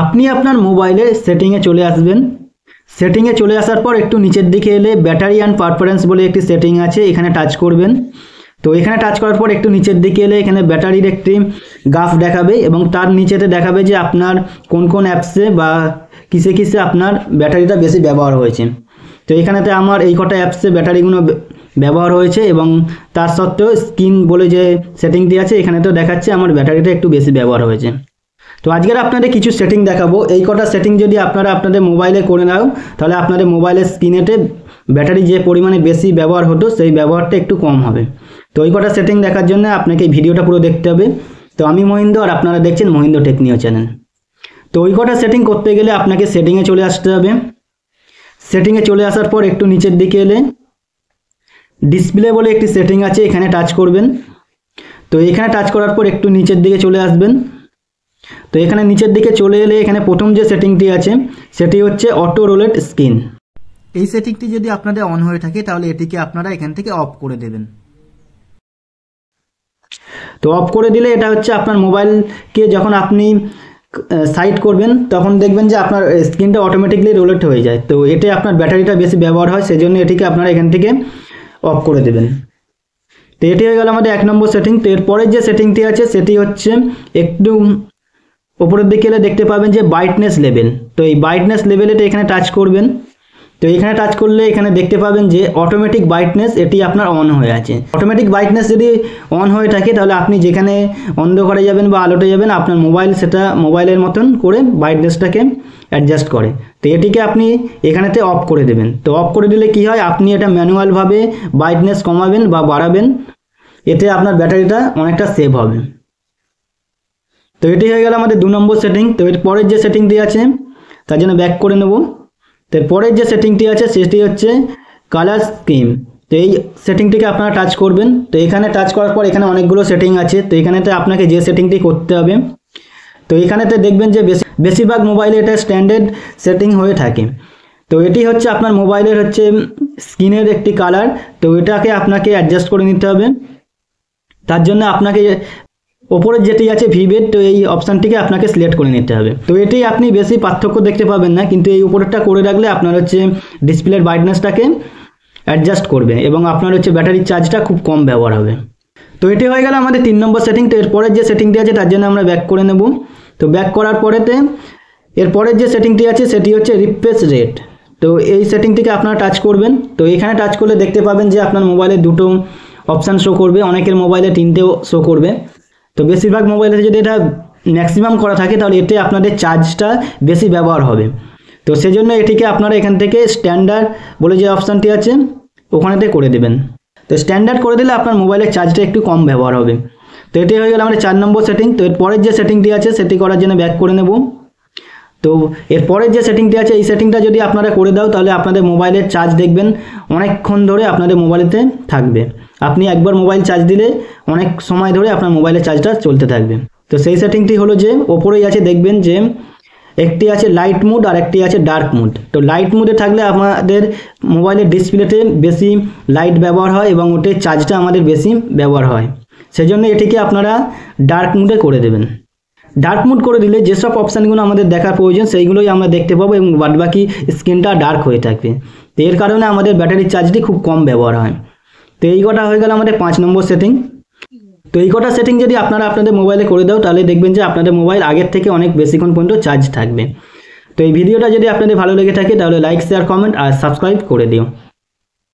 আপনি আপনার মোবাইলে সেটিংয়ে চলে আসবেন। সেটিংয়ে চলে আসার পর একটু নিচের দিকে এলে ব্যাটারি অ্যান্ড পারফরমেন্স বলে একটি সেটিং আছে, এখানে টাচ করবেন। তো এখানে টাচ করার পর একটু নিচের দিকে এলে এখানে ব্যাটারির একটি গ্রাফ দেখাবে এবং তার নিচেতে দেখাবে যে আপনার কোন কোন অ্যাপসে বা কিসে কিসে আপনার ব্যাটারিটা বেশি ব্যবহার হয়েছে। তো এখানেতে আমার এই কটা অ্যাপসে ব্যাটারিগুলো ব্যবহার হয়েছে এবং তার সত্ত্বেও স্ক্রিন বলে যে সেটিংটি আছে এখানে তো দেখাচ্ছে আমার ব্যাটারিটা একটু বেশি ব্যবহার হয়েছে। তো আজকের আপনাদের কিছু সেটিং দেখাবো। এই কটা সেটিং যদি আপনারা আপনাদের মোবাইলে করে নাও তাহলে আপনাদের মোবাইলের স্ক্রিনেতে ব্যাটারি যে পরিমাণে বেশি ব্যবহার হতো সেই ব্যবহারটা একটু কম হবে। তো এই কটা সেটিং দেখার জন্য আপনাকে এই ভিডিওটা পুরো দেখতে হবে। তো আমি মহিন্দ্র আর আপনারা দেখছেন মহিন্দ্র টেকনিও চ্যানেল। তো ওই কটা সেটিং করতে গেলে আপনাকে সেটিংয়ে চলে আসতে হবে। সেটিংয়ে চলে আসার পর একটু নিচের দিকে এলে ডিসপ্লে বলে একটি সেটিং আছে, এখানে টাচ করবেন। তো এখানে টাচ করার পর একটু নিচের দিকে চলে আসবেন। তো এখানে নিচের দিকে চলে এলে এখানে প্রথম যে সেটিংটি আছে সেটি হচ্ছে অটো রোলেট স্ক্রিন। এই সেটিংটি যদি আপনাদের অন হয়ে থাকে তাহলে এটিকে আপনারা এখান থেকে অফ করে দেবেন। তো অফ করে দিলে এটা হচ্ছে আপনার মোবাইলকে যখন আপনি সাইড করবেন তখন দেখবেন যে আপনার স্ক্রিনটা অটোমেটিকলি রোলেট হয়ে যায়। তো এতে আপনার ব্যাটারিটা বেশি ব্যবহার হয়, সেজন্য এটিকে আপনারা এখান থেকে অফ করে দেবেন। তো এটি হয়ে গেল আমাদের 1 নম্বর সেটিং। তো এরপরের যে সেটিংটি আছে সেটি হচ্ছে একটু উপরের দিকে এলে দেখতে পাবেন যে ব্রাইটনেস লেভেল। তো এই ব্রাইটনেস লেভেলেটা এখানে টাচ করবেন। তো এখানে টাচ করলে এখানে দেখতে পাবেন যে অটোমেটিক ব্রাইটনেস এটি আপনার অন হয়ে আছে। অটোমেটিক ব্রাইটনেস যদি অন হয়ে থাকে তাহলে আপনি যেখানে অন্ধকারে যাবেন বা আলোতে যাবেন আপনার মোবাইল সেটা মোবাইলের মতন করে ব্রাইটনেসটাকে অ্যাডজাস্ট করে। তো এটিকে আপনি এখানেতে অফ করে দেবেন। তো অফ করে দিলে কি হয়, আপনি এটা ম্যানুয়ালভাবে ব্রাইটনেস কমাবেন বা বাড়াবেন, এতে আপনার ব্যাটারিটা অনেকটা সেভ হবে। তো এটি হয়ে গেল আমাদের 2 নম্বর সেটিং। তো এর পরের যে সেটিংটি আছে তার জন্য ব্যাক করে নেব। তো এর পরের যে সেটিংটি আছে সেটি হচ্ছে কালার স্কিম। তো এই সেটিংটিকে আপনারা টাচ করবেন। তো এখানে টাচ করার পর এখানে অনেকগুলো সেটিং আছে। তো এখানেতে আপনাকে যে সেটিংটি করতে হবে, তো এখানেতে দেখবেন যে বেশিরভাগ মোবাইলে এটা স্ট্যান্ডার্ড সেটিং হয়ে থাকে। তো এটি হচ্ছে আপনার মোবাইলের হচ্ছে স্ক্রিনের একটি কালার। তো এটাকে আপনাকে অ্যাডজাস্ট করে নিতে হবে। তার জন্য আপনাকে ওপরের যেটি আছে ভিভেট, তো এই অপশানটিকে আপনাকে সিলেক্ট করে নিতে হবে। তো এটি আপনি বেশি পার্থক্য দেখতে পাবেন না, কিন্তু এই উপরেরটা করে রাখলে আপনার হচ্ছে ডিসপ্লের ব্রাইটনেসটাকে অ্যাডজাস্ট করবে এবং আপনার হচ্ছে ব্যাটারির চার্জটা খুব কম ব্যবহার হবে। তো এটি হয়ে গেল আমাদের 3 নম্বর সেটিং। তো এরপরের যে সেটিংটি আছে তার জন্য আমরা ব্যাক করে নেব। তো ব্যাক করার পরেতে এরপরের যে সেটিংটি আছে সেটি হচ্ছে রিফ্রেশ রেট। তো এই সেটিংটিকে আপনারা টাচ করবেন। তো এখানে টাচ করলে দেখতে পাবেন যে আপনার মোবাইলে দুটো অপশান শো করবে, অনেকের মোবাইলে 3টেও শো করবে। তো বেশিরভাগ মোবাইলে যদি এটা ম্যাক্সিমাম করা থাকে তাহলে এতে আপনাদের চার্জটা বেশি ব্যবহার হবে। তো সেজন্য এটিকে আপনারা এখান থেকে স্ট্যান্ডার্ড বলে যে অপশানটি আছে ওখানেতে করে দেবেন। তো স্ট্যান্ডার্ড করে দিলে আপনার মোবাইলের চার্জটা একটু কম ব্যবহার হবে। তো এটি হয়ে গেল আমাদের 4 নম্বর সেটিং। তো এরপরের যে সেটিংটি আছে সেটি করার জন্য ব্যাক করে নেব। তো এরপরের যে সেটিংটি আছে এই সেটিংটা যদি আপনারা করে দাও তাহলে আপনাদের মোবাইলের চার্জ দেখবেন অনেকক্ষণ ধরে আপনাদের মোবাইলেতে থাকবে। আপনি একবার মোবাইল চার্জ দিলে অনেক সময় ধরে আপনার মোবাইলের চার্জটা চলতে থাকবে। তো সেই সেটিংটি হলো যে ওপরেই আছে, দেখবেন যে একটি আছে লাইট মুড আর একটি আছে ডার্ক মুড। তো লাইট মুডে থাকলে আমাদের মোবাইলের ডিসপ্লেতে বেশি লাইট ব্যবহার হয় এবং ওতে চার্জটা আমাদের বেশি ব্যবহার হয়, সেজন্য এটিকে আপনারা ডার্ক মুডে করে দেবেন। ডার্ক মুড করে দিলে যেসব অপশানগুলো আমাদের দেখার প্রয়োজন সেইগুলোই আমরা দেখতে পাবো এবং বাদবাকি স্ক্রিনটা ডার্ক হয়ে থাকবে। তো এর কারণে আমাদের ব্যাটারির চার্জটি খুব কম ব্যবহার হয়। তো এই কটা হয়ে গেল আমাদের 5 নম্বর সেটিং। তো এই কটা সেটিং যদি আপনারা আপনাদের মোবাইলে করে দাও তাহলে দেখবেন যে আপনাদের মোবাইল আগের থেকে অনেক বেশিক্ষণ পর্যন্ত চার্জ থাকবে। তো এই ভিডিওটা যদি আপনাদের ভালো লেগে থাকে তাহলে লাইক, শেয়ার, কমেন্ট আর সাবস্ক্রাইব করে দিও।